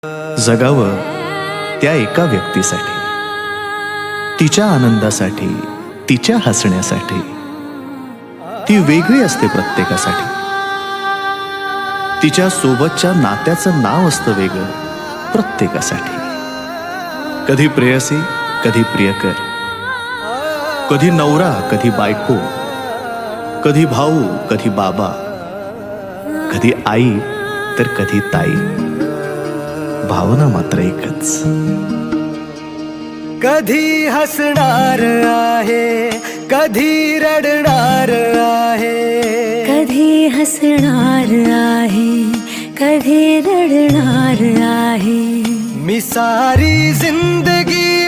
जगावं त्या एका व्यक्तीसाठी, तिच्या आनंदासाठी, तिच्या हसण्यासाठी. ती वेगळी असते प्रत्येकासाठी. तिच्या सोबतच्या नात्याचं नाव असतं वेगळं प्रत्येकासाठी. कधी प्रेयसी, कधी प्रियकर, कधी नवरा, कधी बायको, कधी भाऊ, कधी बाबा, कधी आई तर कधी ताई. भावना मात्र एकच. कधी हसणार आहे, कधी रडणार आहे, कधी हसणार आहे, कधी रडणार आहे. मी सारी जिंदगी